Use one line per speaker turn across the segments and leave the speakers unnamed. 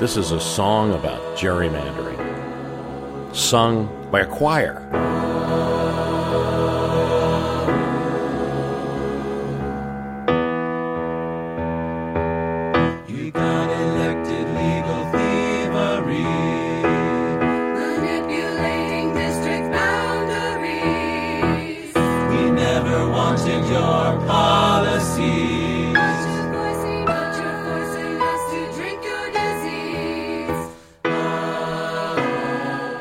This is a song about gerrymandering, sung by a choir.
You got elected legal thievery, manipulating district boundaries. We never wanted your policies.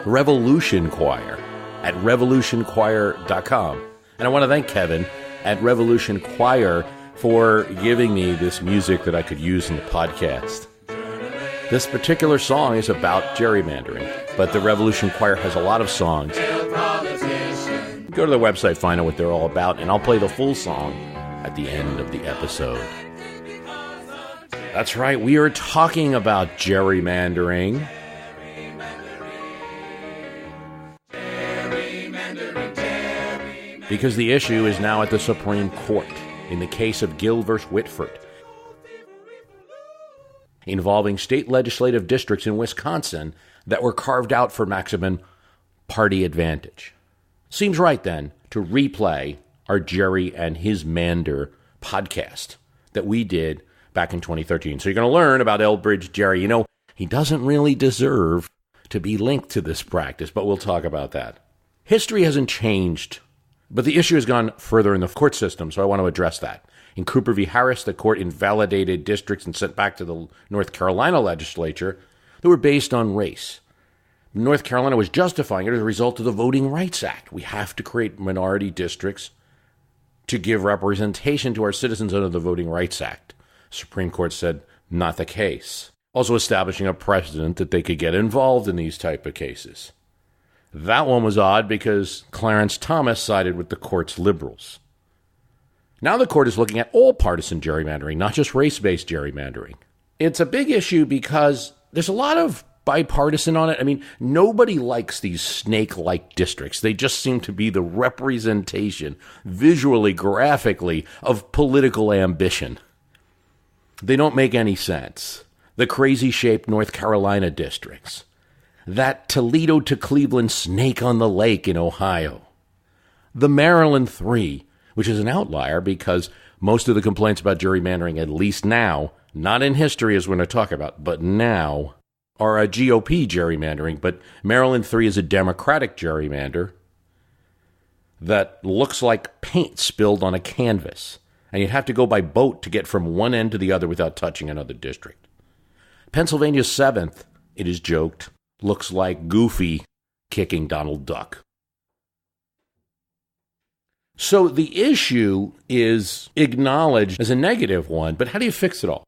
Revolution Choir at revolutionchoir.com. And I want to thank Kevin at Revolution Choir for giving me this music that I could use in the podcast. This particular song is about gerrymandering, but the Revolution Choir has a lot of songs. Go to their website, find out what they're all about, and I'll play the full song at the end of the episode. That's right, we are talking about gerrymandering. Because the issue is now at the Supreme Court in the case of Gill versus Whitford, involving state legislative districts in Wisconsin that were carved out for maximum party advantage. Seems right then to replay our Gerry and His Mander podcast that we did back in 2013. So you're going to learn about Elbridge Gerry. You know, he doesn't really deserve to be linked to this practice, but we'll talk about that. History hasn't changed, but the issue has gone further in the court system, so I want to address that. In Cooper v. Harris, the court invalidated districts and sent back to the North Carolina legislature that were based on race. North Carolina was justifying it as a result of the Voting Rights Act. We have to create minority districts to give representation to our citizens under the Voting Rights Act. The Supreme Court said, not the case. Also establishing a precedent that they could get involved in these type of cases. That one was odd because Clarence Thomas sided with the court's liberals. Now the court is looking at all partisan gerrymandering, not just race-based gerrymandering. It's a big issue because there's a lot of bipartisan on it. I mean, nobody likes these snake-like districts. They just seem to be the representation, visually, graphically, of political ambition. They don't make any sense. The crazy-shaped North Carolina districts. That Toledo to Cleveland snake on the lake in Ohio. The Maryland 3, which is an outlier because most of the complaints about gerrymandering, at least now, not in history as we're going to talk about, but now, are a GOP gerrymandering. But Maryland 3 is a Democratic gerrymander that looks like paint spilled on a canvas. And you'd have to go by boat to get from one end to the other without touching another district. Pennsylvania's 7th, it is joked, looks like Goofy kicking Donald Duck. So the issue is acknowledged as a negative one, but how do you fix it all?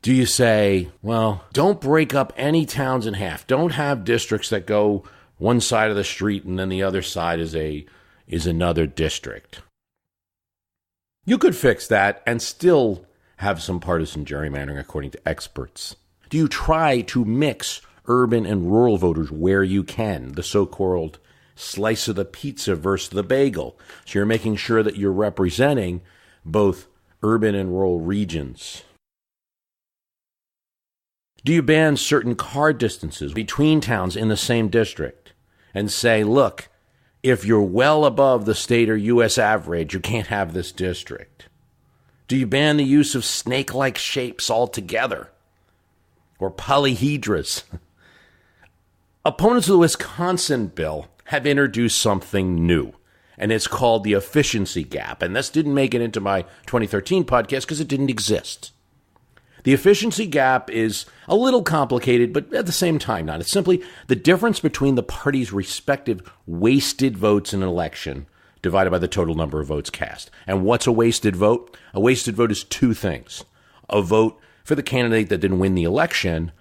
Do you say, well, don't break up any towns in half. Don't have districts that go one side of the street and then the other side is another district. You could fix that and still have some partisan gerrymandering according to experts. Do you try to mix urban and rural voters where you can, the so-called slice of the pizza versus the bagel? So you're making sure that you're representing both urban and rural regions. Do you ban certain car distances between towns in the same district and say, look, if you're well above the state or U.S. average, you can't have this district? Do you ban the use of snake-like shapes altogether? Or polyhedras? Opponents of the Wisconsin bill have introduced something new, and it's called the efficiency gap. And this didn't make it into my 2013 podcast because it didn't exist. The efficiency gap is a little complicated, but at the same time not. It's simply the difference between the parties' respective wasted votes in an election divided by the total number of votes cast. And what's a wasted vote? A wasted vote is two things. A vote for the candidate that didn't win the election,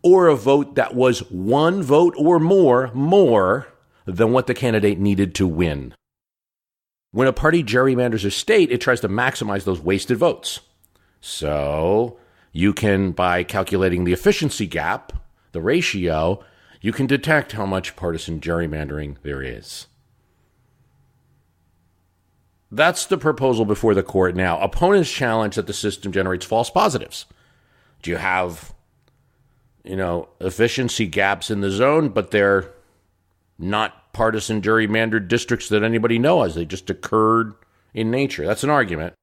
or a vote that was one vote or more than what the candidate needed to win. When a party gerrymanders a state, it tries to maximize those wasted votes. So you can, by calculating the efficiency gap, the ratio, you can detect how much partisan gerrymandering there is. That's the proposal before the court now. Opponents challenge that the system generates false positives. Do you have efficiency gaps in the zone, but they're not partisan gerrymandered districts that anybody knows. They just occurred in nature. That's an argument.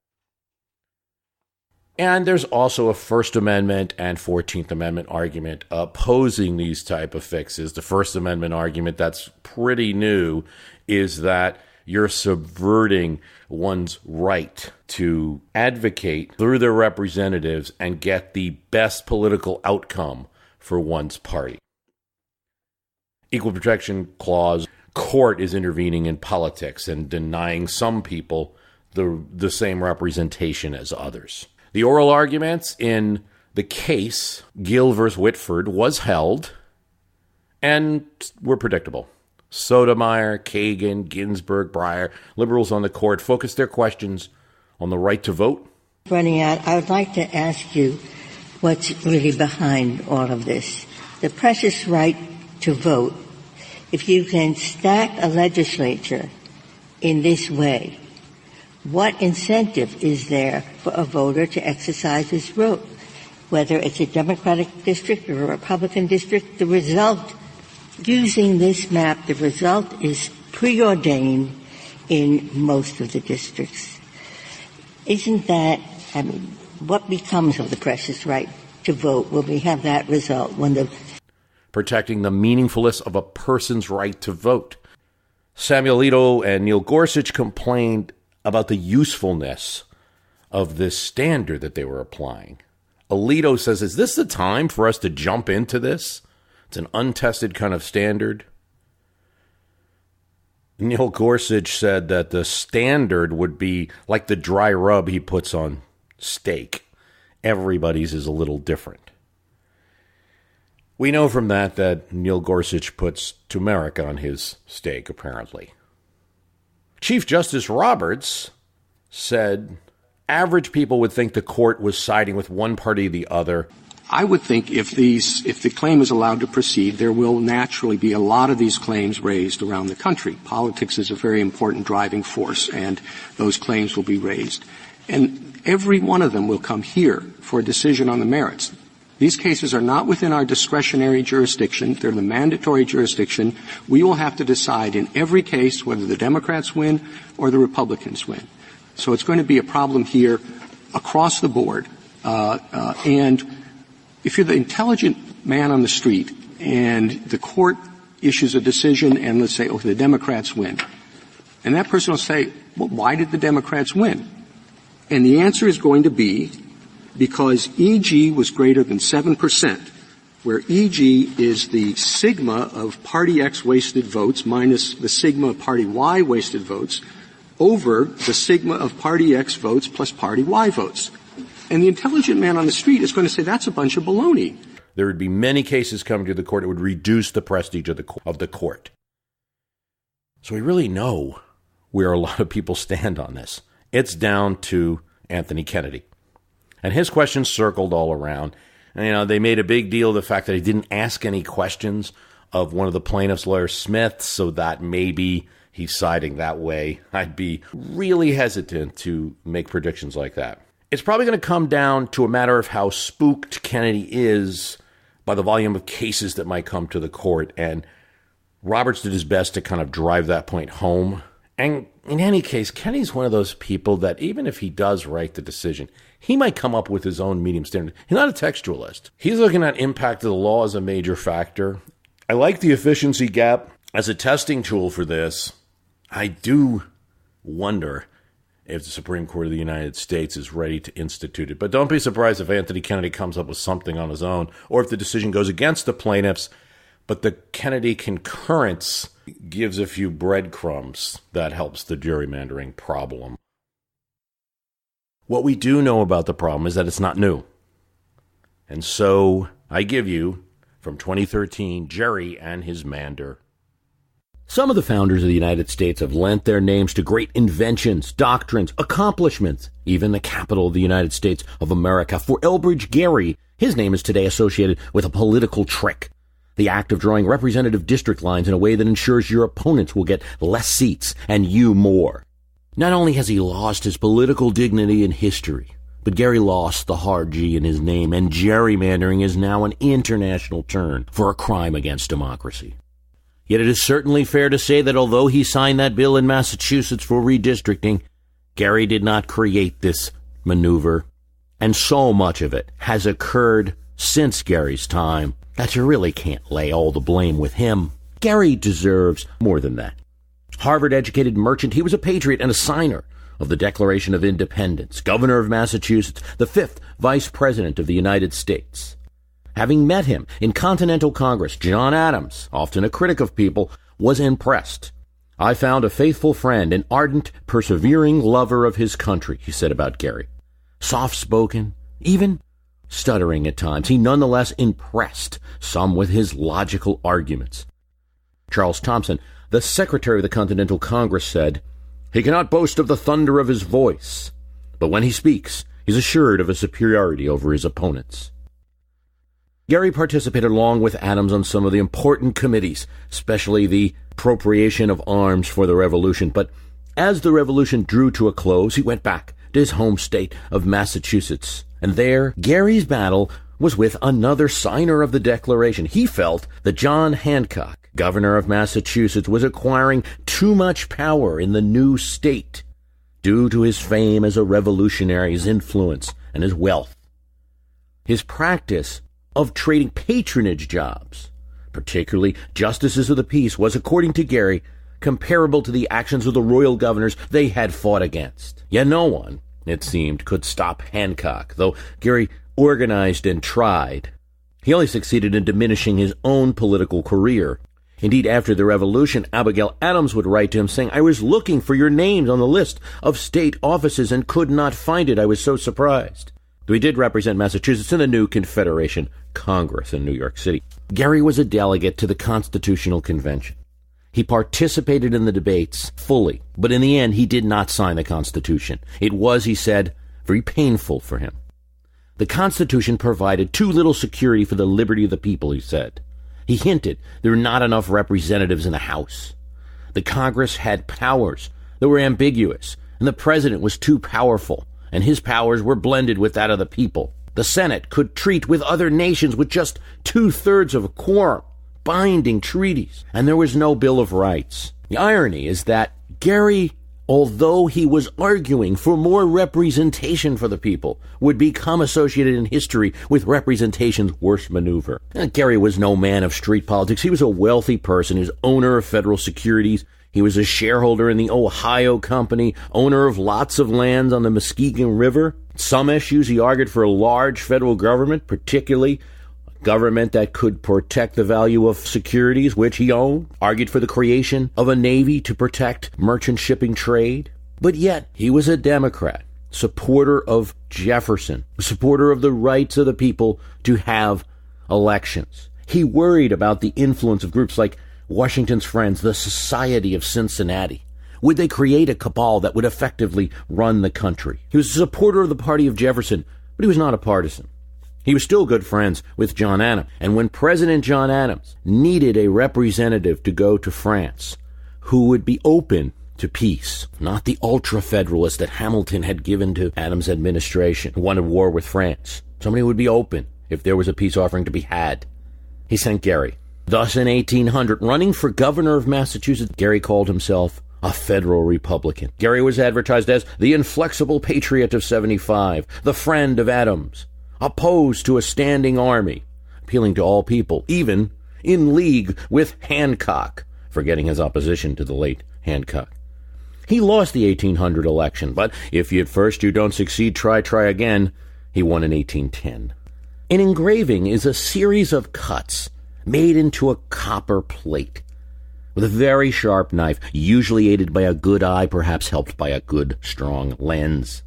And there's also a First Amendment and 14th Amendment argument opposing these type of fixes. The First Amendment argument, that's pretty new, is that you're subverting one's right to advocate through their representatives and get the best political outcome for one's party. Equal Protection Clause, court is intervening in politics and denying some people the same representation as others. The oral arguments in the case, Gill versus Whitford, was held and were predictable. Sotomayor, Kagan, Ginsburg, Breyer, liberals on the court focused their questions on the right to vote.
Running out, I would like to ask you what's really behind all of this. The precious right to vote. If you can stack a legislature in this way, what incentive is there for a voter to exercise his vote? Whether it's a Democratic district or a Republican district, the result, using this map, the result is preordained in most of the districts. Isn't that, what becomes of the precious right to vote when we have that result?
Protecting the meaningfulness of a person's right to vote. Samuel Alito and Neil Gorsuch complained about the usefulness of this standard that they were applying. Alito says, is this the time for us to jump into this? It's an untested kind of standard. Neil Gorsuch said that the standard would be like the dry rub he puts on steak. Everybody's is a little different. We know from that Neil Gorsuch puts turmeric on his steak, apparently. Chief Justice Roberts said average people would think the court was siding with one party or the other.
I would think if the claim is allowed to proceed, there will naturally be a lot of these claims raised around the country. Politics is a very important driving force, and those claims will be raised. And every one of them will come here for a decision on the merits. These cases are not within our discretionary jurisdiction. They're the mandatory jurisdiction. We will have to decide in every case whether the Democrats win or the Republicans win. So it's going to be a problem here across the board. And if you're the intelligent man on the street and the court issues a decision and let's say, the Democrats win, and that person will say, well, why did the Democrats win? And the answer is going to be because EG was greater than 7%, where EG is the sigma of Party X wasted votes minus the sigma of Party Y wasted votes over the sigma of Party X votes plus Party Y votes. And the intelligent man on the street is going to say that's a bunch of baloney.
There would be many cases coming to the court. It would reduce the prestige of the court. So we really know where a lot of people stand on this. It's down to Anthony Kennedy. And his questions circled all around. And, they made a big deal of the fact that he didn't ask any questions of one of the plaintiff's lawyers, Smith, so that maybe he's siding that way. I'd be really hesitant to make predictions like that. It's probably going to come down to a matter of how spooked Kennedy is by the volume of cases that might come to the court. And Roberts did his best to kind of drive that point home. And in any case, Kennedy's one of those people that even if he does write the decision, he might come up with his own medium standard. He's not a textualist. He's looking at impact of the law as a major factor. I like the efficiency gap as a testing tool for this. I do wonder if the Supreme Court of the United States is ready to institute it. But don't be surprised if Anthony Kennedy comes up with something on his own, or if the decision goes against the plaintiffs, but the Kennedy concurrence gives a few breadcrumbs that helps the gerrymandering problem. What we do know about the problem is that it's not new. And so I give you, from 2013, Gerry and His Mander. Some of the founders of the United States have lent their names to great inventions, doctrines, accomplishments, even the capital of the United States of America. For Elbridge Gerry, his name is today associated with a political trick, the act of drawing representative district lines in a way that ensures your opponents will get less seats and you more. Not only has he lost his political dignity in history, but But Gerry lost the hard G in his name, and gerrymandering is now an international term for a crime against democracy. Yet it is certainly fair to say that although he signed that bill in Massachusetts for redistricting, Gerry did not create this maneuver, and so much of it has occurred since Gerry's time that you really can't lay all the blame with him. Gerry deserves more than that. Harvard-educated merchant, he was a patriot and a signer of the Declaration of Independence, governor of Massachusetts, the 5th Vice President of the United States. Having met him in Continental Congress, John Adams, often a critic of people, was impressed. "I found a faithful friend, an ardent, persevering lover of his country," he said about Gerry. Soft-spoken, even stuttering at times, he nonetheless impressed some with his logical arguments. Charles Thompson, the Secretary of the Continental Congress, said, "He cannot boast of the thunder of his voice, but when he speaks, he's assured of a superiority over his opponents." Gerry participated along with Adams on some of the important committees, especially the appropriation of arms for the Revolution. But as the Revolution drew to a close, he went back to his home state of Massachusetts. And there, Gerry's battle was with another signer of the Declaration. He felt that John Hancock, governor of Massachusetts, was acquiring too much power in the new state due to his fame as a revolutionary, his influence, and his wealth. His practice of trading patronage jobs, particularly justices of the peace, was, according to Gerry, comparable to the actions of the royal governors they had fought against. Yet no one, it seemed, could stop Hancock, though Gerry organized and tried. He only succeeded in diminishing his own political career. Indeed, after the Revolution, Abigail Adams would write to him saying, "I was looking for your names on the list of state offices and could not find it. I was so surprised." Though he did represent Massachusetts in the new Confederation Congress in New York City. Gerry was a delegate to the Constitutional Convention. He participated in the debates fully, but in the end he did not sign the Constitution. It was, he said, very painful for him. The Constitution provided too little security for the liberty of the people, he said. He hinted there were not enough representatives in the House. The Congress had powers that were ambiguous, and the president was too powerful, and his powers were blended with that of the people. The Senate could treat with other nations with just 2/3 of a quorum, binding treaties, and there was no Bill of Rights. The irony is that Gerry, although he was arguing for more representation for the people, would become associated in history with representation's worst maneuver. Gerry was no man of street politics. He was a wealthy person. He was owner of federal securities. He was a shareholder in the Ohio Company, owner of lots of lands on the Muskegon River. Some issues he argued for a large federal government, particularly a government that could protect the value of securities, which he owned. Argued for the creation of a navy to protect merchant shipping trade. But yet, he was a Democrat, supporter of Jefferson, supporter of the rights of the people to have elections. He worried about the influence of groups like Washington's friends, the Society of Cincinnati. Would they create a cabal that would effectively run the country? He was a supporter of the party of Jefferson, but he was not a partisan. He was still good friends with John Adams, and when President John Adams needed a representative to go to France who would be open to peace, not the ultra-federalist that Hamilton had given to Adams' administration, who wanted war with France, somebody who would be open if there was a peace offering to be had, he sent Gerry. Thus, in 1800, running for governor of Massachusetts, Gerry called himself a federal Republican. Gerry was advertised as the inflexible patriot of 75, the friend of Adams, opposed to a standing army, appealing to all people, even in league with Hancock, forgetting his opposition to the late Hancock. He lost the 1800 election, but if at first you don't succeed, try again, he won in 1810. An engraving is a series of cuts made into a copper plate with a very sharp knife, usually aided by a good eye, perhaps helped by a good, strong lens.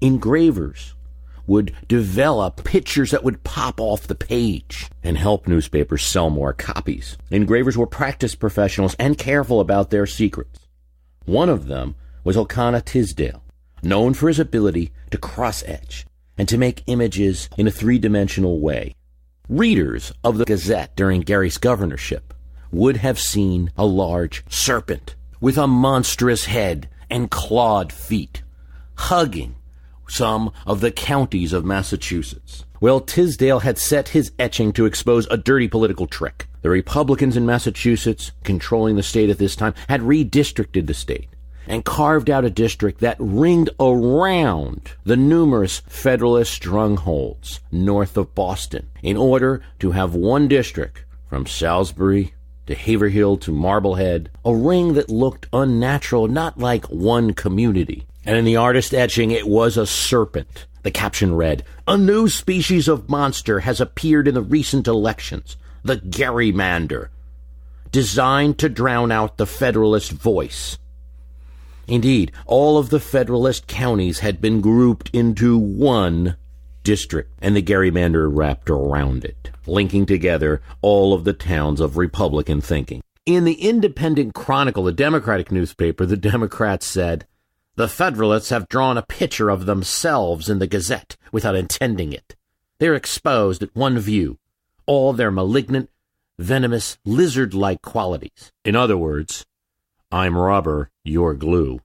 Engravers would develop pictures that would pop off the page and help newspapers sell more copies. Engravers were practiced professionals and careful about their secrets. One of them was Elkanah Tisdale, known for his ability to cross-etch and to make images in a three-dimensional way. Readers of the Gazette during Gerry's governorship would have seen a large serpent with a monstrous head and clawed feet, hugging some of the counties of Massachusetts. Well, Tisdale had set his etching to expose a dirty political trick. The Republicans in Massachusetts, controlling the state at this time, had redistricted the state and carved out a district that ringed around the numerous Federalist strongholds north of Boston in order to have one district from Salisbury to Haverhill to Marblehead, a ring that looked unnatural, not like one community. And in the artist etching, it was a serpent. The caption read, "A new species of monster has appeared in the recent elections, the Gerrymander, designed to drown out the Federalist voice." Indeed, all of the Federalist counties had been grouped into one district, and the gerrymander wrapped around it, linking together all of the towns of Republican thinking. In the Independent Chronicle, a Democratic newspaper, the Democrats said, "The Federalists have drawn a picture of themselves in the Gazette without intending it. They're exposed at one view, all their malignant, venomous, lizard-like qualities. In other words, I'm rubber, you're glue."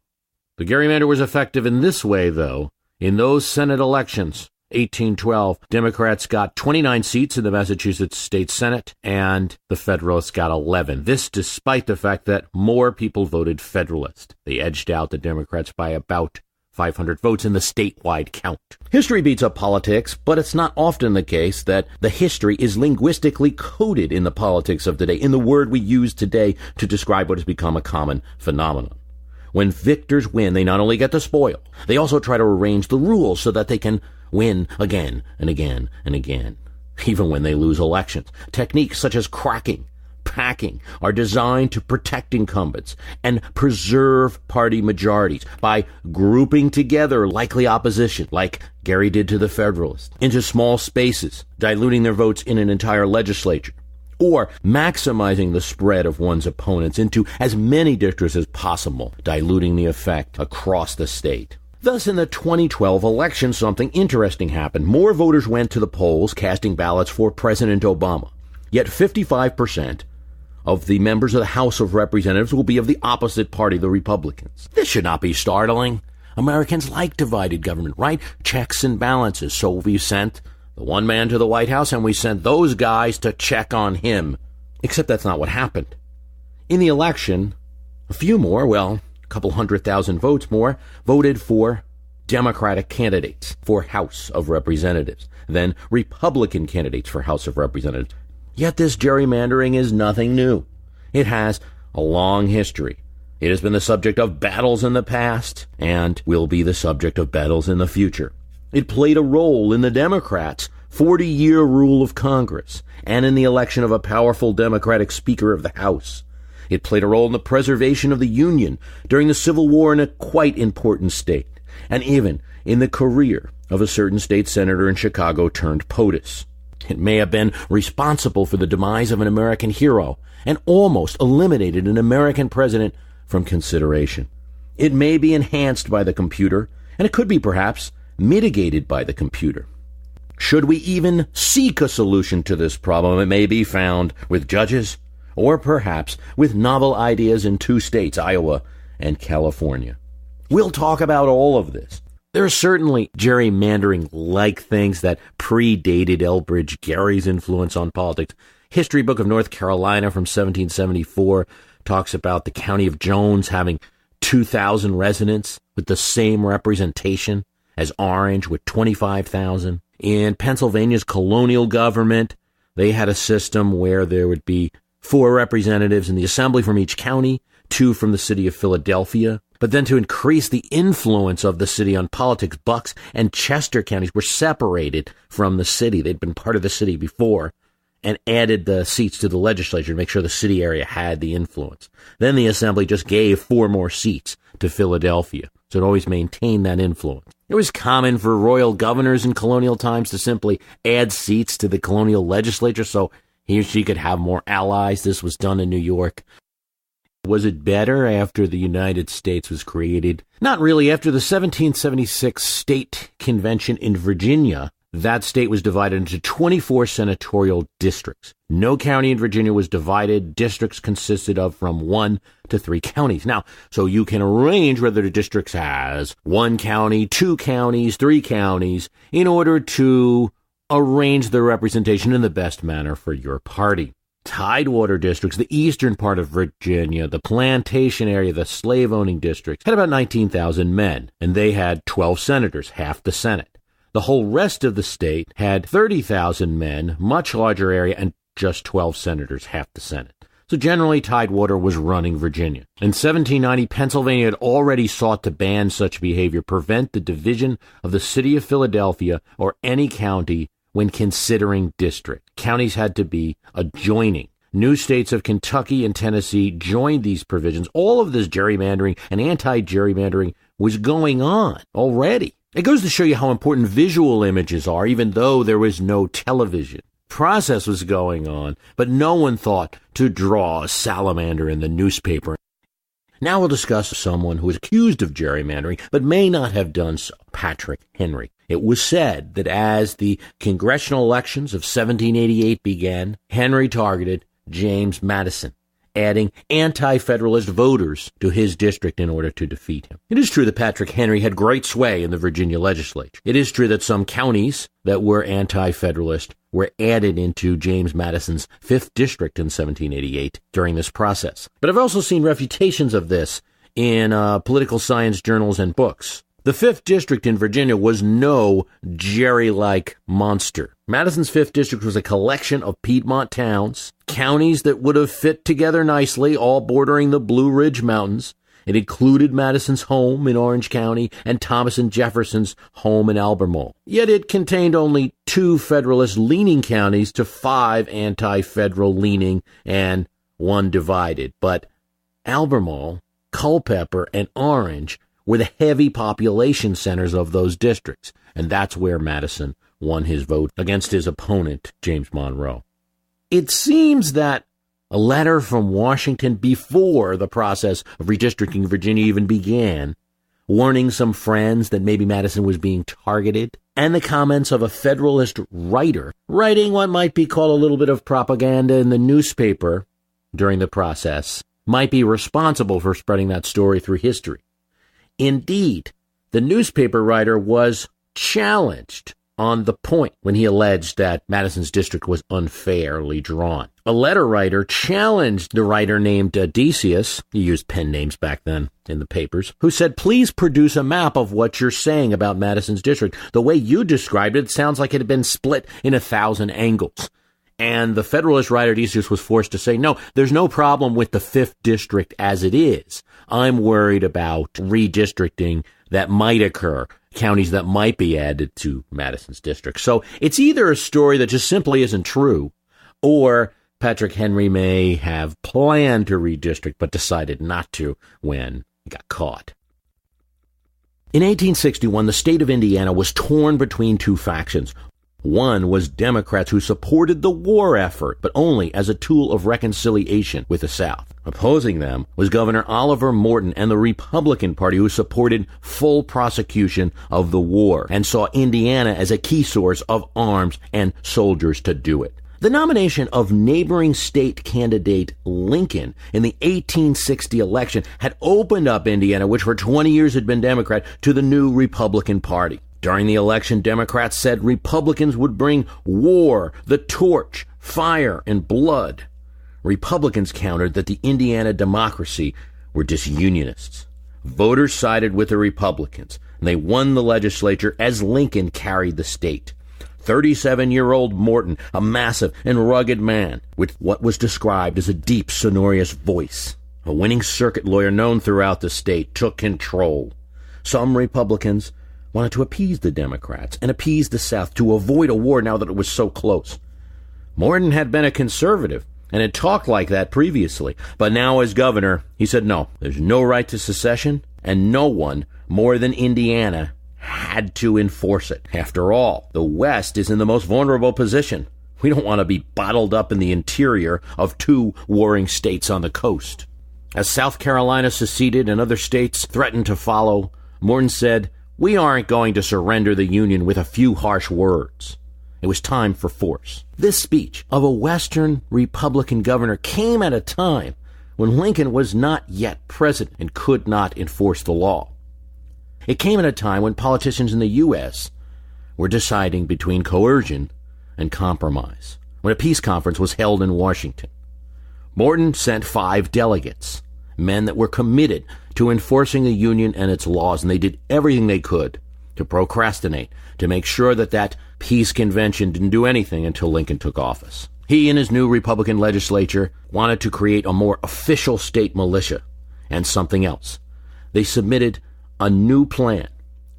The gerrymander was effective in this way, though. In those Senate elections, 1812, Democrats got 29 seats in the Massachusetts State Senate, and the Federalists got 11. This despite the fact that more people voted Federalist. They edged out the Democrats by about 500 votes in the statewide count. History beats up politics, but it's not often the case that the history is linguistically coded in the politics of today, in the word we use today to describe what has become a common phenomenon. When victors win, they not only get the spoil, they also try to arrange the rules so that they can win again and again and again, even when they lose elections. Techniques such as cracking, packing are designed to protect incumbents and preserve party majorities by grouping together likely opposition, like Gerry did to the Federalists, into small spaces, diluting their votes in an entire legislature, or maximizing the spread of one's opponents into as many districts as possible, diluting the effect across the state. Thus, in the 2012 election, something interesting happened. More voters went to the polls casting ballots for President Obama. Yet 55% of the members of the House of Representatives will be of the opposite party, the Republicans. This should not be startling. Americans like divided government, right? Checks and balances. So we sent the one man to the White House, and we sent those guys to check on him. Except that's not what happened. In the election, a few more, well, a couple 100,000 votes more, voted for Democratic candidates for House of Representatives than Republican candidates for House of Representatives. Yet this gerrymandering is nothing new. It has a long history. It has been the subject of battles in the past and will be the subject of battles in the future. It played a role in the Democrats' 40-year rule of Congress and in the election of a powerful Democratic Speaker of the House. It played a role in the preservation of the Union during the Civil War in a quite important state, and even in the career of a certain state senator in Chicago turned POTUS. It may have been responsible for the demise of an American hero and almost eliminated an American president from consideration. It may be enhanced by the computer, and it could be perhaps mitigated by the computer. Should we even seek a solution to this problem, it may be found with judges or perhaps with novel ideas in two states, Iowa and California. We'll talk about all of this. There are certainly gerrymandering-like things that predated Elbridge Gerry's influence on politics. History Book of North Carolina from 1774 talks about the county of Jones having 2,000 residents with the same representation as Orange with 25,000. In Pennsylvania's colonial government, they had a system where there would be 4 representatives in the assembly from each county, 2 from the city of Philadelphia. But then to increase the influence of the city on politics, Bucks and Chester counties were separated from the city. They'd been part of the city before and added the seats to the legislature to make sure the city area had the influence. Then the assembly just gave 4 more seats to Philadelphia, so it always maintained that influence. It was common for royal governors in colonial times to simply add seats to the colonial legislature so he or she could have more allies. This was done in New York. Was it better after the United States was created? Not really. After the 1776 state convention in Virginia, that state was divided into 24 senatorial districts. No county in Virginia was divided. Districts consisted of from 1 to 3 counties. Now, so you can arrange whether the district has 1 county, 2 counties, 3 counties, in order to arrange the representation in the best manner for your party. Tidewater districts, the eastern part of Virginia, the plantation area, the slave-owning districts, had about 19,000 men, and they had 12 senators, half the Senate. The whole rest of the state had 30,000 men, much larger area, and just 12 senators, half the Senate. So generally, Tidewater was running Virginia. In 1790, Pennsylvania had already sought to ban such behavior, prevent the division of the city of Philadelphia or any county when considering district. Counties had to be adjoining. New states of Kentucky and Tennessee joined these provisions. All of this gerrymandering and anti-gerrymandering was going on already. It goes to show you how important visual images are, even though there was no television. Process was going on, but no one thought to draw a salamander in the newspaper. Now we'll discuss someone who is accused of gerrymandering, but may not have done so, Patrick Henry. It was said that as the congressional elections of 1788 began, Henry targeted James Madison, adding anti-Federalist voters to his district in order to defeat him. It is true that Patrick Henry had great sway in the Virginia legislature. It is true that some counties that were anti-Federalist were added into James Madison's 5th district in 1788 during this process. But I've also seen refutations of this in political science journals and books. The 5th district in Virginia was no Gerry-like monster. Madison's 5th district was a collection of Piedmont towns, counties that would have fit together nicely, all bordering the Blue Ridge Mountains. It included Madison's home in Orange County and Thomas and Jefferson's home in Albemarle. Yet it contained only 2 Federalist-leaning counties to 5 anti-Federal-leaning and 1 divided. But Albemarle, Culpeper, and Orange were the heavy population centers of those districts, and that's where Madison won his vote against his opponent, James Monroe. It seems that a letter from Washington before the process of redistricting Virginia even began, warning some friends that maybe Madison was being targeted, and the comments of a Federalist writer writing what might be called a little bit of propaganda in the newspaper during the process, might be responsible for spreading that story through history. Indeed, the newspaper writer was challenged on the point when he alleged that Madison's district was unfairly drawn. A letter writer challenged the writer named Decius, he used pen names back then in the papers, who said, "Please produce a map of what you're saying about Madison's district. The way you described it sounds like it had been split in 1,000 angles." And the Federalist writer Decius was forced to say, no, there's no problem with the 5th district as it is. I'm worried about redistricting that might occur, counties that might be added to Madison's district. So it's either a story that just simply isn't true, or Patrick Henry may have planned to redistrict but decided not to when he got caught. In 1861, the state of Indiana was torn between 2 factions. One was Democrats who supported the war effort, but only as a tool of reconciliation with the South. Opposing them was Governor Oliver Morton and the Republican Party, who supported full prosecution of the war and saw Indiana as a key source of arms and soldiers to do it. The nomination of neighboring state candidate Lincoln in the 1860 election had opened up Indiana, which for 20 years had been Democrat, to the new Republican Party. During the election, Democrats said Republicans would bring war, the torch, fire, and blood. Republicans countered that the Indiana Democracy were disunionists. Voters sided with the Republicans, and they won the legislature as Lincoln carried the state. 37-year-old Morton, a massive and rugged man with what was described as a deep, sonorous voice, a winning circuit lawyer known throughout the state, took control. Some Republicans wanted to appease the Democrats and appease the South to avoid a war now that it was so close. Morton had been a conservative and had talked like that previously, but now as governor, he said no, there's no right to secession, and no one more than Indiana had to enforce it. After all, the West is in the most vulnerable position. We don't want to be bottled up in the interior of 2 warring states on the coast. As South Carolina seceded and other states threatened to follow, Morton said, We aren't going to surrender the Union with a few harsh words. It was time for force. This speech of a Western Republican governor came at a time when Lincoln was not yet president and could not enforce the law. It came at a time when politicians in the U.S. were deciding between coercion and compromise, when a peace conference was held in Washington. Morton sent 5 delegates, men that were committed to enforcing the Union and its laws, and they did everything they could to procrastinate, to make sure that peace convention didn't do anything until Lincoln took office. He and his new Republican legislature wanted to create a more official state militia and something else. They submitted a new plan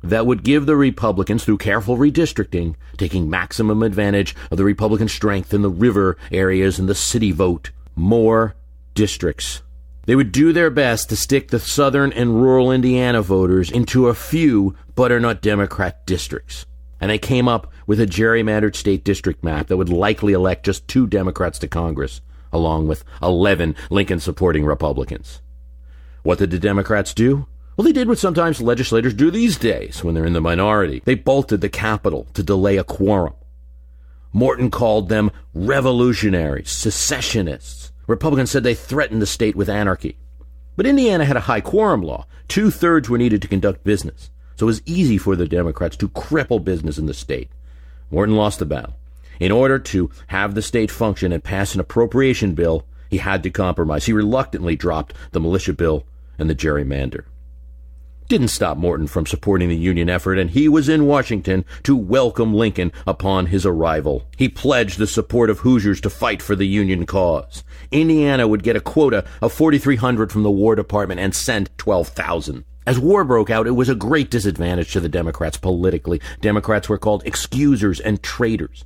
that would give the Republicans, through careful redistricting, taking maximum advantage of the Republican strength in the river areas and the city vote, more districts. They would do their best to stick the southern and rural Indiana voters into a few butternut Democrat districts. And they came up with a gerrymandered state district map that would likely elect just 2 Democrats to Congress, along with 11 Lincoln-supporting Republicans. What did the Democrats do? Well, they did what sometimes legislators do these days when they're in the minority. They bolted the Capitol to delay a quorum. Morton called them revolutionaries, secessionists. Republicans said they threatened the state with anarchy. But Indiana had a high quorum law. 2/3 were needed to conduct business. So it was easy for the Democrats to cripple business in the state. Morton lost the battle. In order to have the state function and pass an appropriation bill, he had to compromise. He reluctantly dropped the militia bill and the gerrymander. Didn't stop Morton from supporting the Union effort, and he was in Washington to welcome Lincoln upon his arrival. He pledged the support of Hoosiers to fight for the Union cause. Indiana would get a quota of 4,300 from the War Department and send 12,000. As war broke out, it was a great disadvantage to the Democrats politically. Democrats were called excusers and traitors.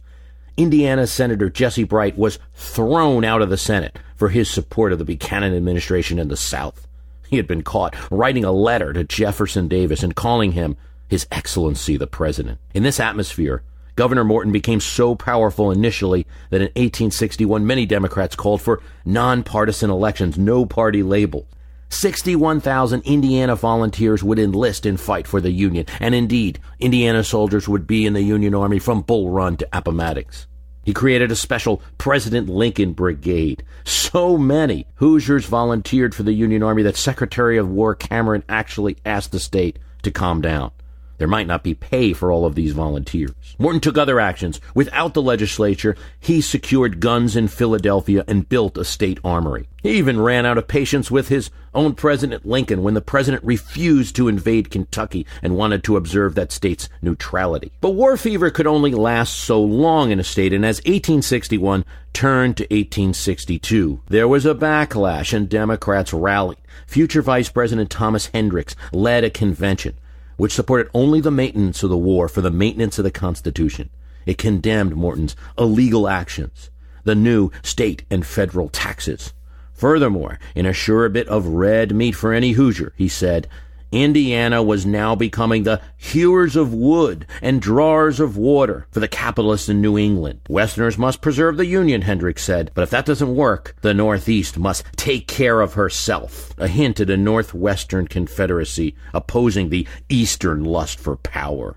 Indiana Senator Jesse Bright was thrown out of the Senate for his support of the Buchanan administration in the South. He had been caught writing a letter to Jefferson Davis and calling him His Excellency the President. In this atmosphere, Governor Morton became so powerful initially that in 1861 many Democrats called for nonpartisan elections, no party label. 61,000 Indiana volunteers would enlist and fight for the Union, and indeed, Indiana soldiers would be in the Union Army from Bull Run to Appomattox. He created a special President Lincoln Brigade. So many Hoosiers volunteered for the Union Army that Secretary of War Cameron actually asked the state to calm down. There might not be pay for all of these volunteers. Morton took other actions. Without the legislature, he secured guns in Philadelphia and built a state armory. He even ran out of patience with his own President Lincoln when the president refused to invade Kentucky and wanted to observe that state's neutrality. But war fever could only last so long in a state, and as 1861 turned to 1862, there was a backlash and Democrats rallied. Future Vice President Thomas Hendricks led a convention which supported only the maintenance of the war for the maintenance of the Constitution. It condemned Morton's illegal actions, the new state and federal taxes. Furthermore, in a sure bit of red meat for any Hoosier, he said, Indiana was now becoming the hewers of wood and drawers of water for the capitalists in New England. Westerners must preserve the Union, Hendricks said, but if that doesn't work, the Northeast must take care of herself. A hint at a Northwestern Confederacy opposing the Eastern lust for power.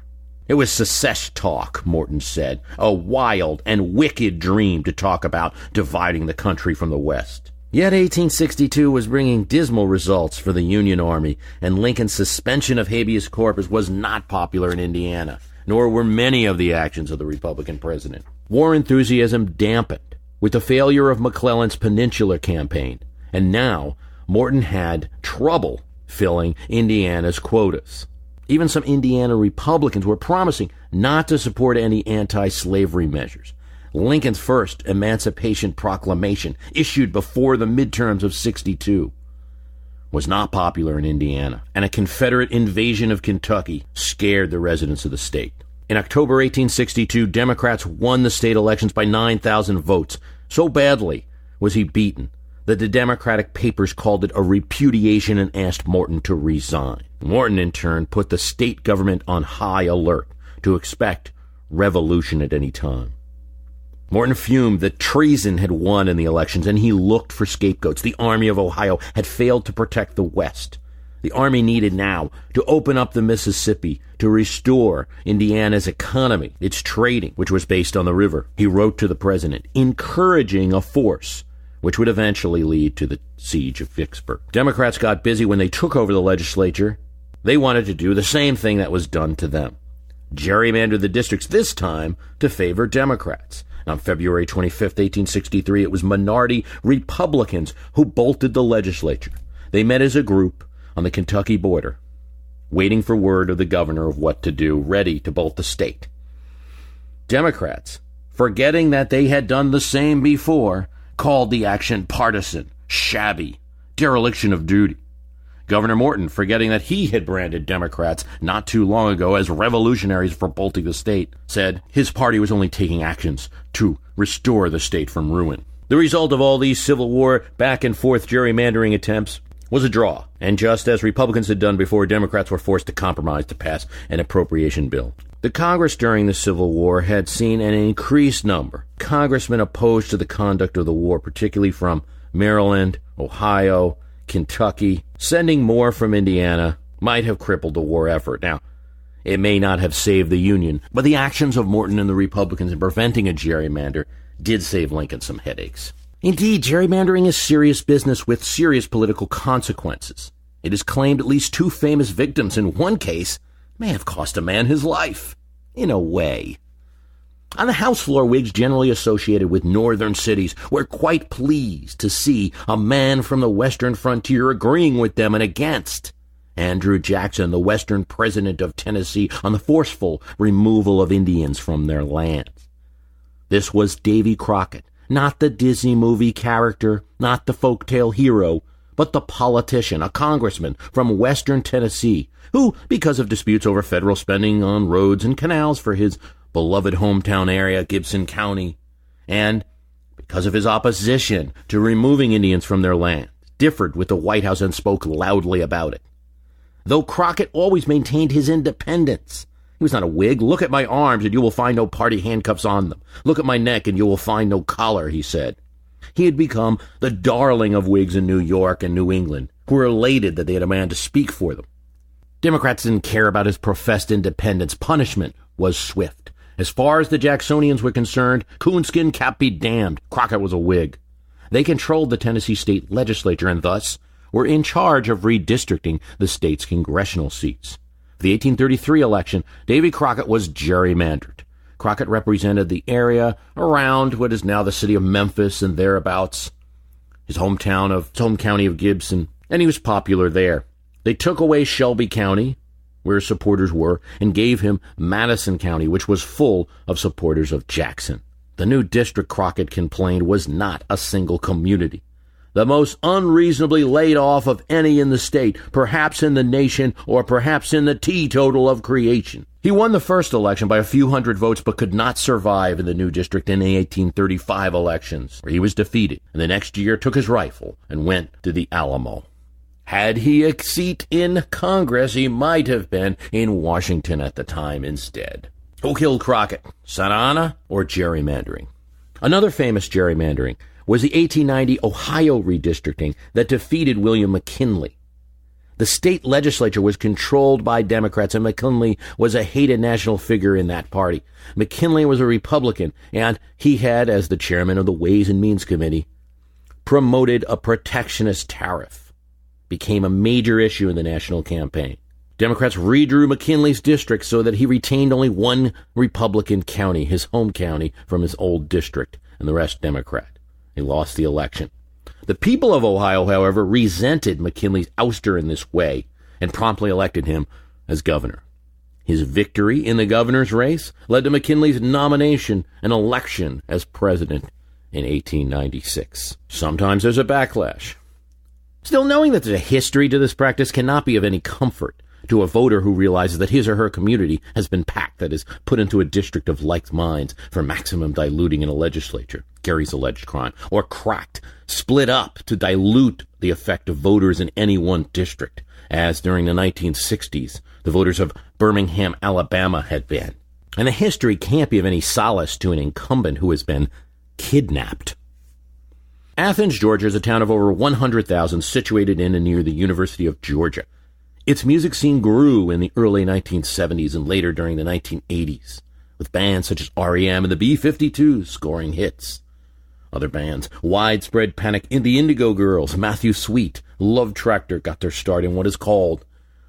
It was secess talk, Morton said, a wild and wicked dream to talk about dividing the country from the West. Yet 1862 was bringing dismal results for the Union Army, and Lincoln's suspension of habeas corpus was not popular in Indiana, nor were many of the actions of the Republican president. War enthusiasm dampened with the failure of McClellan's Peninsular Campaign, and now Morton had trouble filling Indiana's quotas. Even some Indiana Republicans were promising not to support any anti-slavery measures. Lincoln's first Emancipation Proclamation, issued before the midterms of 62, was not popular in Indiana, and a Confederate invasion of Kentucky scared the residents of the state. In October 1862, Democrats won the state elections by 9,000 votes. So badly was he beaten that the Democratic papers called it a repudiation and asked Morton to resign. Morton, in turn, put the state government on high alert to expect revolution at any time. Morton fumed that treason had won in the elections, and he looked for scapegoats. The Army of Ohio had failed to protect the West. the Army needed now to open up the Mississippi, to restore Indiana's economy, its trading, which was based on the river. He wrote to the president, encouraging a force which would eventually lead to the siege of Vicksburg. Democrats got busy when they took over the legislature. They wanted to do the same thing that was done to them. Gerrymander the districts, this time to favor Democrats. On February 25, 1863, it was minority Republicans who bolted the legislature. They met as a group on the Kentucky border, waiting for word of the governor of what to do, ready to bolt the state. Democrats, forgetting that they had done the same before, called the action partisan, shabby, dereliction of duty. Governor Morton, forgetting that he had branded Democrats not too long ago as revolutionaries for bolting the state, said his party was only taking actions to restore the state from ruin. The result of all these Civil War back-and-forth gerrymandering attempts was a draw, and just as Republicans had done before, Democrats were forced to compromise to pass an appropriation bill. The Congress during the Civil War had seen an increased number of congressmen opposed to the conduct of the war, particularly from Maryland, Ohio, Kentucky. Sending more from Indiana might have crippled the war effort. Now, it may not have saved the Union, but the actions of Morton and the Republicans in preventing a gerrymander did save Lincoln some headaches. Indeed, gerrymandering is serious business with serious political consequences. It is claimed at least 2 famous victims in one case may have cost a man his life, in a way. On the House floor, Whigs generally associated with northern cities were quite pleased to see a man from the western frontier agreeing with them and against Andrew Jackson, the western president of Tennessee, on the forceful removal of Indians from their lands. This was Davy Crockett, not the Disney movie character, not the folktale hero, but the politician, a congressman from western Tennessee, who, because of disputes over federal spending on roads and canals for his beloved hometown area, Gibson County, and because of his opposition to removing Indians from their land, differed with the White House and spoke loudly about it. Though Crockett always maintained his independence, he was not a Whig. Look at my arms and you will find no party handcuffs on them. Look at my neck and you will find no collar, he said. He had become the darling of Whigs in New York and New England, who were elated that they had a man to speak for them. Democrats didn't care about his professed independence. Punishment was swift. As far as the Jacksonians were concerned, coonskin cap be damned. Crockett was a Whig. They controlled the Tennessee state legislature and thus were in charge of redistricting the state's congressional seats. For the 1833 election, Davy Crockett was gerrymandered. Crockett represented the area around what is now the city of Memphis and thereabouts, his home county of Gibson, and he was popular there. They took away Shelby County, where his supporters were, and gave him Madison County, which was full of supporters of Jackson. The new district, Crockett complained, was not a single community. The most unreasonably laid off of any in the state, perhaps in the nation, or perhaps in the teetotal of creation. He won the first election by a few hundred votes, but could not survive in the new district in the 1835 elections, where he was defeated, and the next year took his rifle and went to the Alamo. Had he a seat in Congress, he might have been in Washington at the time instead. Who killed Crockett? Santa Anna or gerrymandering? Another famous gerrymandering was the 1890 Ohio redistricting that defeated William McKinley. The state legislature was controlled by Democrats, and McKinley was a hated national figure in that party. McKinley was a Republican, and he had, as the chairman of the Ways and Means Committee, promoted a protectionist tariff. Became a major issue in the national campaign. Democrats redrew McKinley's district so that he retained only one Republican county, his home county, from his old district, and the rest Democrat. He lost the election. The people of Ohio, however, resented McKinley's ouster in this way and promptly elected him as governor. His victory in the governor's race led to McKinley's nomination and election as president in 1896. Sometimes there's a backlash. Still, knowing that there's a history to this practice cannot be of any comfort to a voter who realizes that his or her community has been packed, that is, put into a district of like minds for maximum diluting in a legislature, Gerry's alleged crime, or cracked, split up to dilute the effect of voters in any one district, as during the 1960s, the voters of Birmingham, Alabama had been. And the history can't be of any solace to an incumbent who has been kidnapped. Athens, Georgia is a town of over 100,000 situated in and near the University of Georgia. Its music scene grew in the early 1970s and later during the 1980s, with bands such as R.E.M. and the B-52s scoring hits. Other bands, Widespread Panic, the Indigo Girls, Matthew Sweet, Love Tractor got their start in what is called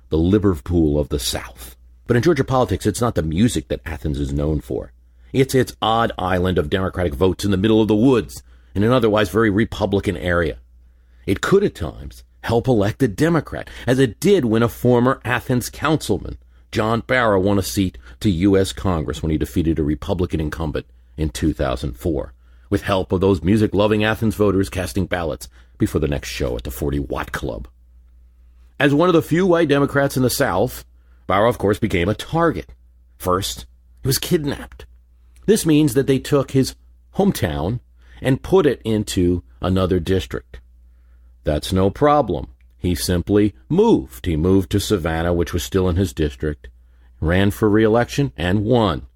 the Liverpool of the South. But in Georgia politics, it's not the music that Athens is known for. It's its odd island of Democratic votes in the middle of the woods in an otherwise very Republican area. It could at times help elect a Democrat, as it did when a former Athens councilman, John Barrow, won a seat to U.S. Congress when he defeated a Republican incumbent in 2004, with help of those music-loving Athens voters casting ballots before the next show at the 40-Watt Club. As one of the few white Democrats in the South, Barrow, of course, became a target. First, he was kidnapped. This means that they took his hometown and put it into another district. That's no problem. He simply moved. He moved to Savannah, which was still in his district, ran for re-election, and won.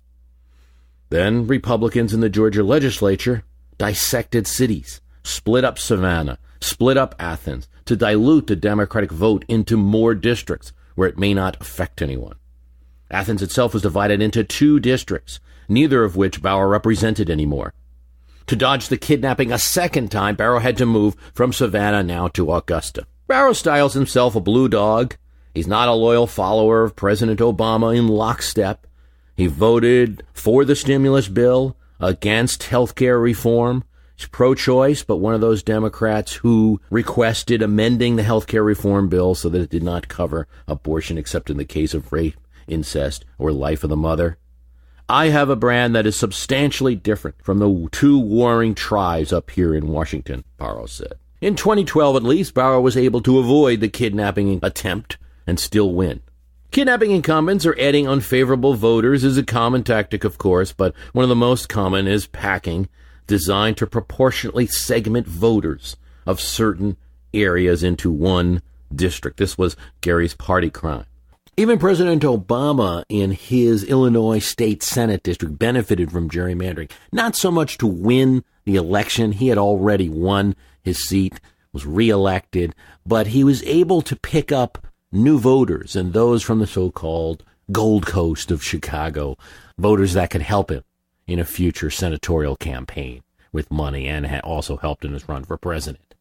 Then Republicans in the Georgia legislature dissected cities, split up Savannah, split up Athens, to dilute the Democratic vote into more districts where it may not affect anyone. Athens itself was divided into 2 districts, neither of which Barrow represented anymore. To dodge the kidnapping a second time, Barrow had to move from Savannah now to Augusta. Barrow styles himself a blue dog. He's not a loyal follower of President Obama in lockstep. He voted for the stimulus bill, against health care reform. He's pro-choice, but one of those Democrats who requested amending the health care reform bill so that it did not cover abortion except in the case of rape, incest, or life of the mother. I have a brand that is substantially different from the 2 warring tribes up here in Washington, Barrow said. In 2012, at least, Barrow was able to avoid the kidnapping attempt and still win. Kidnapping incumbents or adding unfavorable voters is a common tactic, of course, but one of the most common is packing, designed to proportionately segment voters of certain areas into one district. This was Gary's party crime. Even President Obama in his Illinois State Senate district benefited from gerrymandering. Not so much to win the election. He had already won his seat, was reelected, but he was able to pick up new voters and those from the so-called Gold Coast of Chicago, voters that could help him in a future senatorial campaign with money and also helped in his run for president.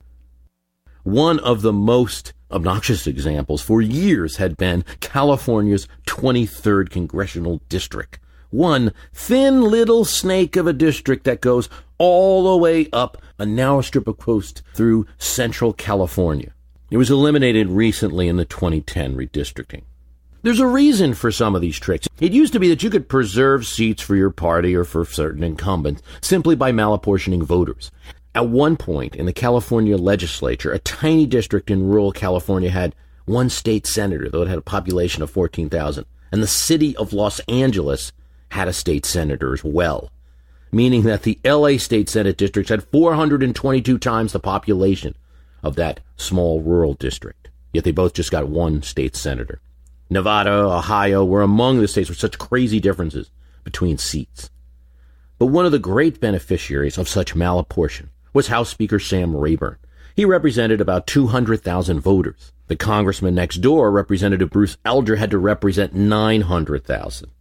One of the most obnoxious examples for years had been California's 23rd congressional district. One thin little snake of a district that goes all the way up a narrow strip of coast through central California. It was eliminated recently in the 2010 redistricting. There's a reason for some of these tricks. It used to be that you could preserve seats for your party or for certain incumbents simply by malapportioning voters. At one point in the California legislature, a tiny district in rural California had 1 state senator, though it had a population of 14,000. And the city of Los Angeles had a state senator as well, meaning that the LA State Senate districts had 422 times the population of that small rural district. Yet they both just got 1 state senator. Nevada, Ohio were among the states with such crazy differences between seats. But one of the great beneficiaries of such malapportion was House Speaker Sam Rayburn. He represented about 200,000 voters. The congressman next door, Representative Bruce Alger, had to represent 900,000.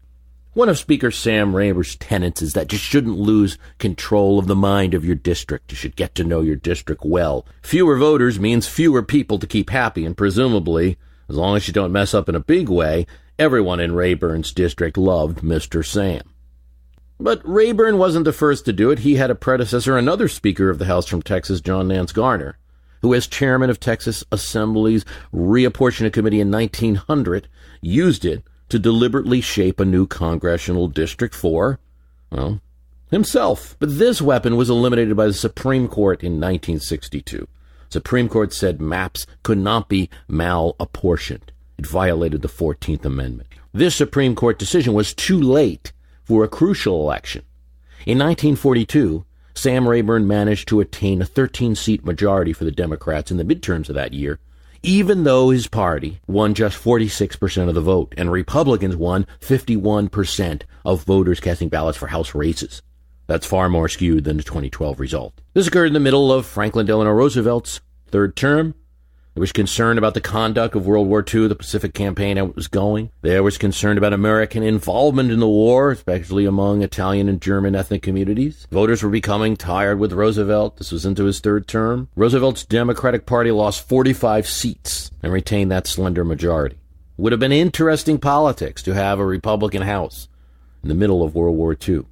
One of Speaker Sam Rayburn's tenets is that you shouldn't lose control of the mind of your district. You should get to know your district well. Fewer voters means fewer people to keep happy, and presumably, as long as you don't mess up in a big way, everyone in Rayburn's district loved Mr. Sam. But Rayburn wasn't the first to do it. He had a predecessor, another Speaker of the House from Texas, John Nance Garner, who as chairman of Texas Assembly's Reapportionment Committee in 1900, used it to deliberately shape a new congressional district for, well, himself. But this weapon was eliminated by the Supreme Court in 1962. Supreme Court said maps could not be malapportioned. It violated the 14th Amendment. This Supreme Court decision was too late for a crucial election. In 1942, Sam Rayburn managed to attain a 13-seat majority for the Democrats in the midterms of that year, even though his party won just 46% of the vote, and Republicans won 51% of voters casting ballots for House races. That's far more skewed than the 2012 result. This occurred in the middle of Franklin Delano Roosevelt's 3rd term. There was concern about the conduct of World War II, the Pacific Campaign, how it was going. There was concern about American involvement in the war, especially among Italian and German ethnic communities. Voters were becoming tired with Roosevelt. This was into his third term. Roosevelt's Democratic Party lost 45 seats and retained that slender majority. It would have been interesting politics to have a Republican House in the middle of World War II.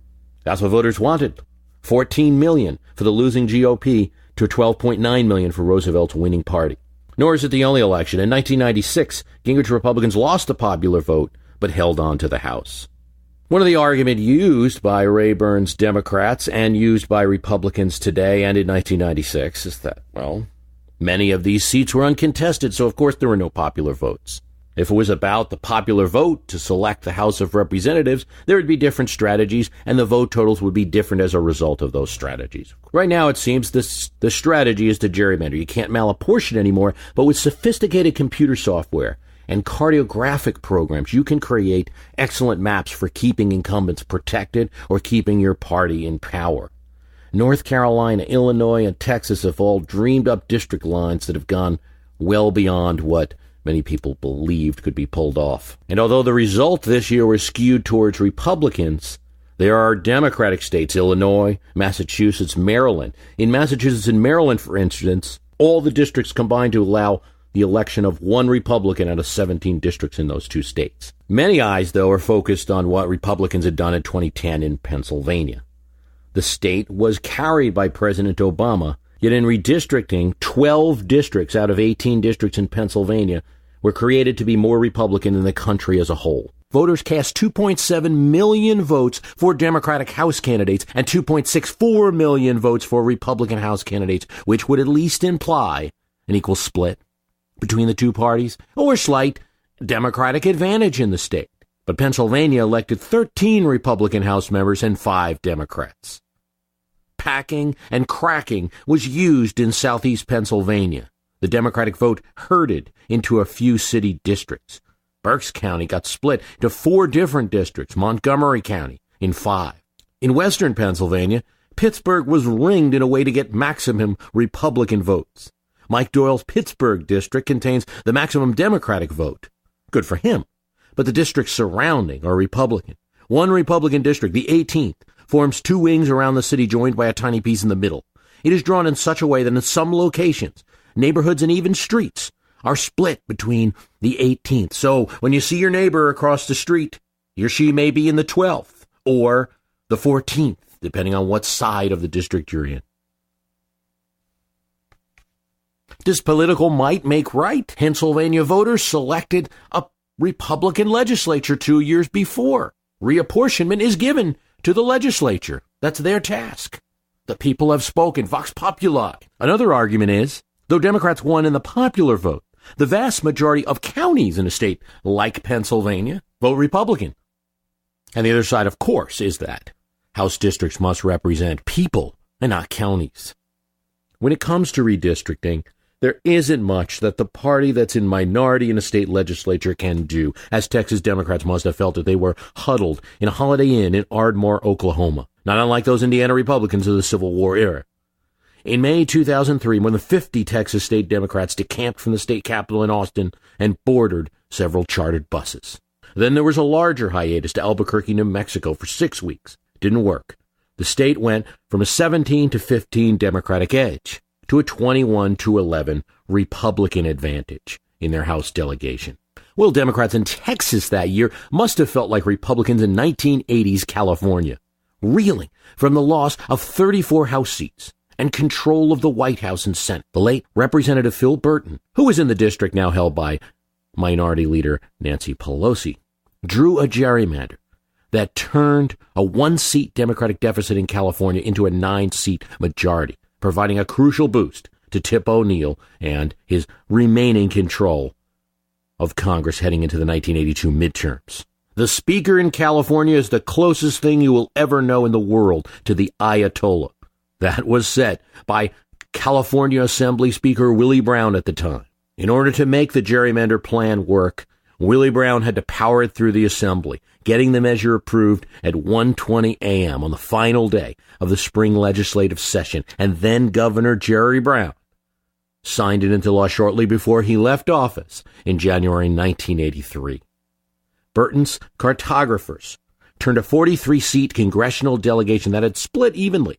That's what voters wanted. 14 million for the losing GOP to 12.9 million for Roosevelt's winning party. Nor is it the only election. In 1996, Gingrich Republicans lost the popular vote, but held on to the House. One of the arguments used by Rayburn's Democrats and used by Republicans today and in 1996 is that, well, many of these seats were uncontested, so of course there were no popular votes. If it was about the popular vote to select the House of Representatives, there would be different strategies, and the vote totals would be different as a result of those strategies. Right now, it seems the strategy is to gerrymander. You can't malapportion anymore, but with sophisticated computer software and cartographic programs, you can create excellent maps for keeping incumbents protected or keeping your party in power. North Carolina, Illinois, and Texas have all dreamed up district lines that have gone well beyond what many people believed could be pulled off. And although the result this year was skewed towards Republicans, there are Democratic states, Illinois, Massachusetts, Maryland. In Massachusetts and Maryland, for instance, all the districts combined to allow the election of one Republican out of 17 districts in those two states. Many eyes, though, are focused on what Republicans had done in 2010 in Pennsylvania. The state was carried by President Obama, yet in redistricting, 12 districts out of 18 districts in Pennsylvania were created to be more Republican than the country as a whole. Voters cast 2.7 million votes for Democratic House candidates and 2.64 million votes for Republican House candidates, which would at least imply an equal split between the two parties or slight Democratic advantage in the state. But Pennsylvania elected 13 Republican House members and 5 Democrats. Packing and cracking was used in southeast Pennsylvania. The Democratic vote herded into a few city districts. Berks County got split into 4 different districts, Montgomery County in 5. In western Pennsylvania, Pittsburgh was ringed in a way to get maximum Republican votes. Mike Doyle's Pittsburgh district contains the maximum Democratic vote. Good for him. But the districts surrounding are Republican. One Republican district, the 18th, forms 2 wings around the city joined by a tiny piece in the middle. It is drawn in such a way that in some locations, neighborhoods and even streets are split between the 18th. So when you see your neighbor across the street, he or she may be in the 12th or the 14th, depending on what side of the district you're in. This political might make right. Pennsylvania voters selected a Republican legislature 2 years before. Reapportionment is given to the legislature. That's their task. The people have spoken. Vox populi. Another argument is, though Democrats won in the popular vote, the vast majority of counties in a state like Pennsylvania vote Republican. And the other side, of course, is that House districts must represent people and not counties. When it comes to redistricting, there isn't much that the party that's in minority in a state legislature can do, as Texas Democrats must have felt that they were huddled in a Holiday Inn in Ardmore, Oklahoma, not unlike those Indiana Republicans of the Civil War era. In May 2003, when the 50 Texas state Democrats decamped from the state capitol in Austin and boarded several chartered buses. Then there was a larger hiatus to Albuquerque, New Mexico for 6 weeks. Didn't work. The state went from a 17 to 15 Democratic edge to a 21 to 11 Republican advantage in their House delegation. Well, Democrats in Texas that year must have felt like Republicans in 1980s California, reeling from the loss of 34 House seats and control of the White House and Senate. The late Representative Phil Burton, who was in the district now held by Minority Leader Nancy Pelosi, drew a gerrymander that turned a 1-seat Democratic deficit in California into a 9-seat majority, providing a crucial boost to Tip O'Neill and his remaining control of Congress heading into the 1982 midterms. The Speaker in California is the closest thing you will ever know in the world to the Ayatollah. That was set by California Assembly Speaker Willie Brown at the time. In order to make the gerrymander plan work, Willie Brown had to power it through the Assembly, getting the measure approved at 1:20 a.m. on the final day of the spring legislative session, and then Governor Jerry Brown signed it into law shortly before he left office in January 1983. Burton's cartographers turned a 43-seat congressional delegation that had split evenly,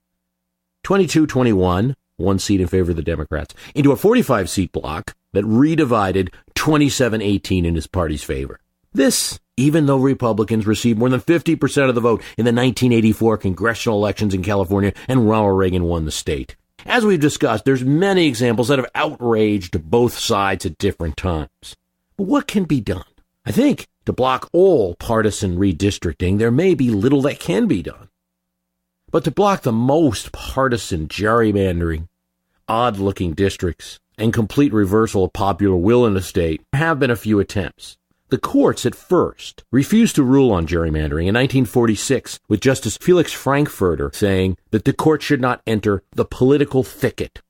22-21, one seat in favor of the Democrats, into a 45-seat block that redivided 27-18 in his party's favor. This, even though Republicans received more than 50% of the vote in the 1984 congressional elections in California and Ronald Reagan won the state. As we've discussed, there's many examples that have outraged both sides at different times. But what can be done? I think to block all partisan redistricting, there may be little that can be done. But to block the most partisan gerrymandering, odd-looking districts, and complete reversal of popular will in a state, there have been a few attempts. The courts at first refused to rule on gerrymandering in 1946, with Justice Felix Frankfurter saying that the court should not enter the political thicket.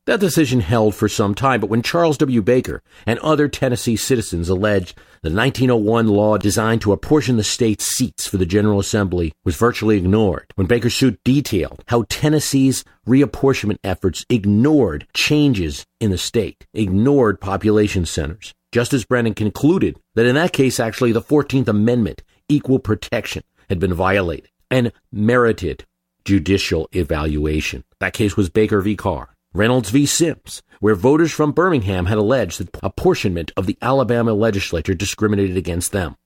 That decision held for some time, but when Charles W. Baker and other Tennessee citizens alleged the 1901 law designed to apportion the state's seats for the General Assembly was virtually ignored, when Baker's suit detailed how Tennessee's reapportionment efforts ignored changes in the state, ignored population centers, Justice Brennan concluded that in that case, actually, the 14th Amendment, equal protection, had been violated and merited judicial evaluation. That case was Baker v. Carr. Reynolds v. Sims, where voters from Birmingham had alleged that apportionment of the Alabama legislature discriminated against them.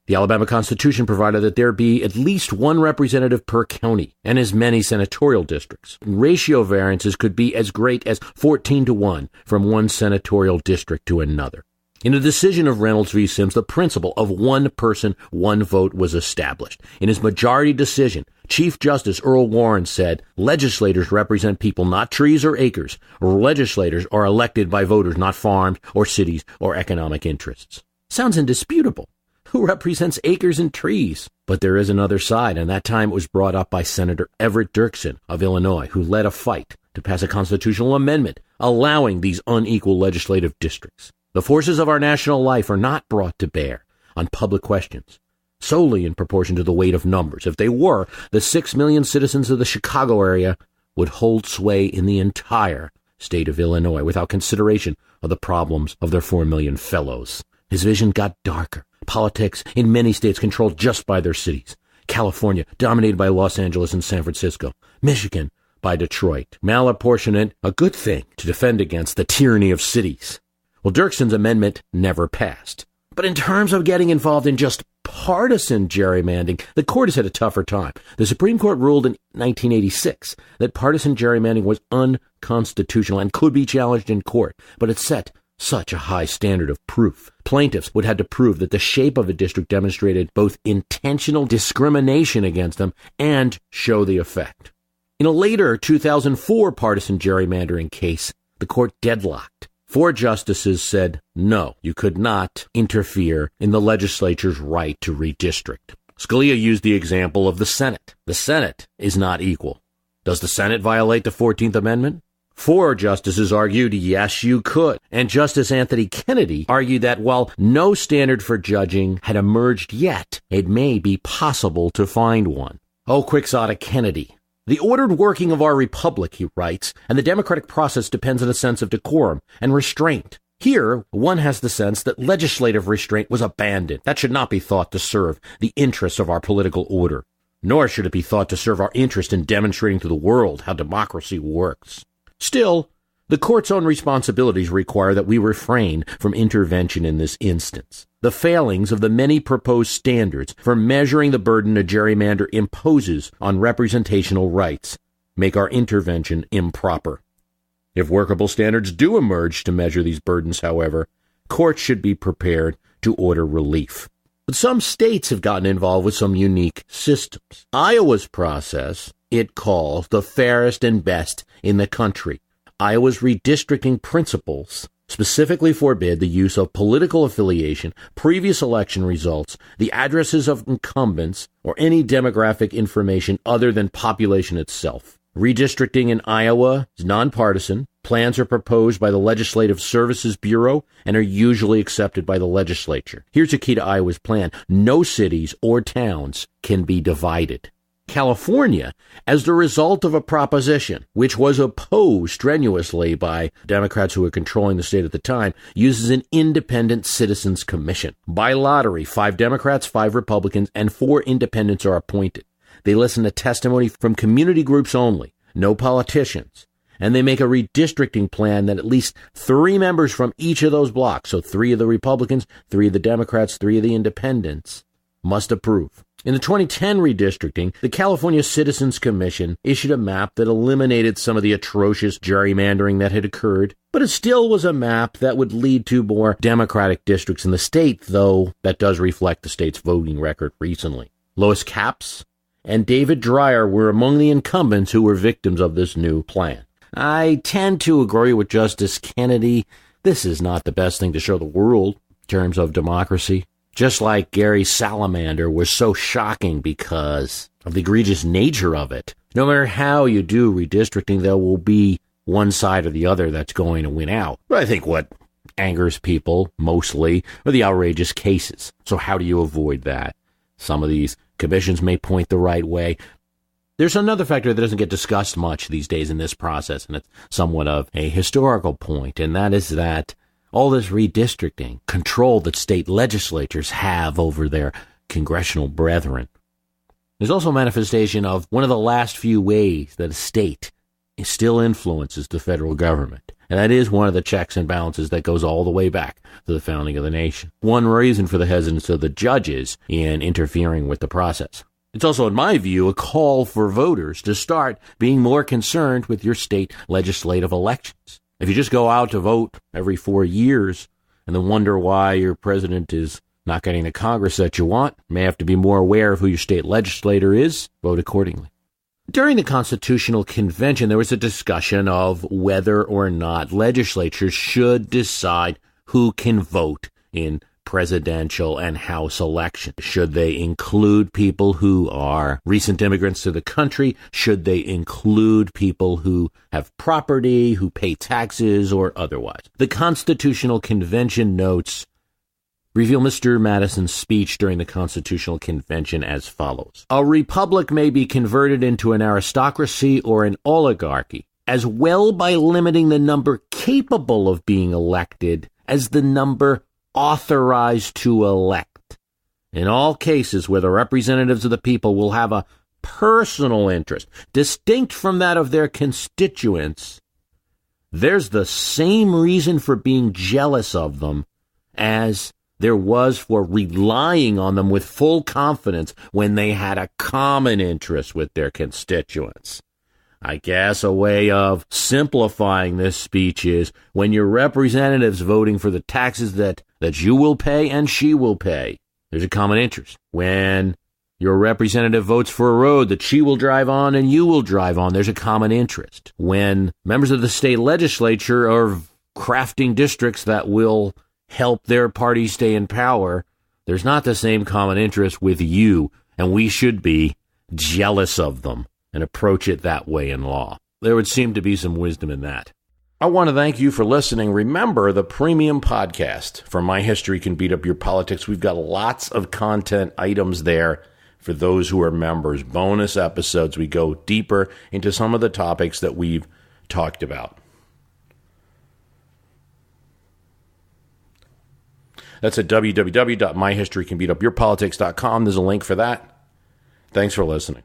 The Alabama Constitution provided that there be at least one representative per county and as many senatorial districts. Ratio variances could be as great as 14-1 from one senatorial district to another. In a decision of Reynolds v. Sims, the principle of one person, one vote was established. In his majority decision, Chief Justice Earl Warren said, legislators represent people, not trees or acres. Legislators are elected by voters, not farms or cities or economic interests. Sounds indisputable. Who represents acres and trees? But there is another side, and that time it was brought up by Senator Everett Dirksen of Illinois, who led a fight to pass a constitutional amendment allowing these unequal legislative districts. The forces of our national life are not brought to bear on public questions solely in proportion to the weight of numbers. If they were, the 6 million citizens of the Chicago area would hold sway in the entire state of Illinois without consideration of the problems of their 4 million fellows. His vision got darker. Politics in many states controlled just by their cities. California, dominated by Los Angeles and San Francisco. Michigan, by Detroit. Malapportionment, a good thing to defend against the tyranny of cities. Well, Dirksen's amendment never passed. But in terms of getting involved in just partisan gerrymandering, the court has had a tougher time. The Supreme Court ruled in 1986 that partisan gerrymandering was unconstitutional and could be challenged in court, but it set such a high standard of proof. Plaintiffs would have to prove that the shape of a district demonstrated both intentional discrimination against them and show the effect. In a later 2004 partisan gerrymandering case, the court deadlocked. 4 justices said, no, you could not interfere in the legislature's right to redistrict. Scalia used the example of the Senate. The Senate is not equal. Does the Senate violate the 14th Amendment? 4 justices argued, yes, you could. And Justice Anthony Kennedy argued that while no standard for judging had emerged yet, it may be possible to find one. Oh, quixotic Kennedy. The ordered working of our republic, he writes, and the democratic process depends on a sense of decorum and restraint. Here, one has the sense that legislative restraint was abandoned. That should not be thought to serve the interests of our political order, nor should it be thought to serve our interest in demonstrating to the world how democracy works. Still, the court's own responsibilities require that we refrain from intervention in this instance. The failings of the many proposed standards for measuring the burden a gerrymander imposes on representational rights make our intervention improper. If workable standards do emerge to measure these burdens, however, courts should be prepared to order relief. But some states have gotten involved with some unique systems. Iowa's process, it calls the fairest and best in the country. Iowa's redistricting principles specifically forbid the use of political affiliation, previous election results, the addresses of incumbents, or any demographic information other than population itself. Redistricting in Iowa is nonpartisan. Plans are proposed by the Legislative Services Bureau and are usually accepted by the legislature. Here's a key to Iowa's plan. No cities or towns can be divided. California, as the result of a proposition which was opposed strenuously by Democrats who were controlling the state at the time, uses an independent citizens commission. By lottery, 5 Democrats, 5 Republicans, and 4 independents are appointed. They listen to testimony from community groups only, no politicians, and they make a redistricting plan that at least 3 members from each of those blocks, so 3 of the Republicans, 3 of the Democrats, 3 of the independents, must approve. In the 2010 redistricting, the California Citizens Commission issued a map that eliminated some of the atrocious gerrymandering that had occurred, but it still was a map that would lead to more Democratic districts in the state, though that does reflect the state's voting record recently. Lois Capps and David Dreyer were among the incumbents who were victims of this new plan. I tend to agree with Justice Kennedy. This is not the best thing to show the world in terms of democracy. Just like Gary's salamander was so shocking because of the egregious nature of it. No matter how you do redistricting, there will be one side or the other that's going to win out. But I think what angers people mostly are the outrageous cases. So how do you avoid that? Some of these commissions may point the right way. There's another factor that doesn't get discussed much these days in this process, and it's somewhat of a historical point, and that is that all this redistricting control that state legislatures have over their congressional brethren is also a manifestation of one of the last few ways that a state still influences the federal government. And that is one of the checks and balances that goes all the way back to the founding of the nation. One reason for the hesitance of the judges in interfering with the process. It's also, in my view, a call for voters to start being more concerned with your state legislative elections. If you just go out to vote every 4 years and then wonder why your president is not getting the Congress that you want, you may have to be more aware of who your state legislator is, vote accordingly. During the Constitutional Convention, there was a discussion of whether or not legislatures should decide who can vote in presidential and House elections. Should they include people who are recent immigrants to the country? Should they include people who have property, who pay taxes, or otherwise? The Constitutional Convention notes reveal Mr. Madison's speech during the Constitutional Convention as follows. A republic may be converted into an aristocracy or an oligarchy, as well by limiting the number capable of being elected as the number authorized to elect. In all cases where the representatives of the people will have a personal interest distinct from that of their constituents, there's the same reason for being jealous of them as there was for relying on them with full confidence when they had a common interest with their constituents. I guess a way of simplifying this speech is when your representative's voting for the taxes that you will pay and she will pay, there's a common interest. When your representative votes for a road that she will drive on and you will drive on, there's a common interest. When members of the state legislature are crafting districts that will help their party stay in power, there's not the same common interest with you, and we should be jealous of them and approach it that way in law. There would seem to be some wisdom in that. I want to thank you for listening. Remember the premium podcast for My History Can Beat Up Your Politics. We've got lots of content items there for those who are members. Bonus episodes. We go deeper into some of the topics that we've talked about. That's at www.myhistorycanbeatupyourpolitics.com. There's a link for that. Thanks for listening.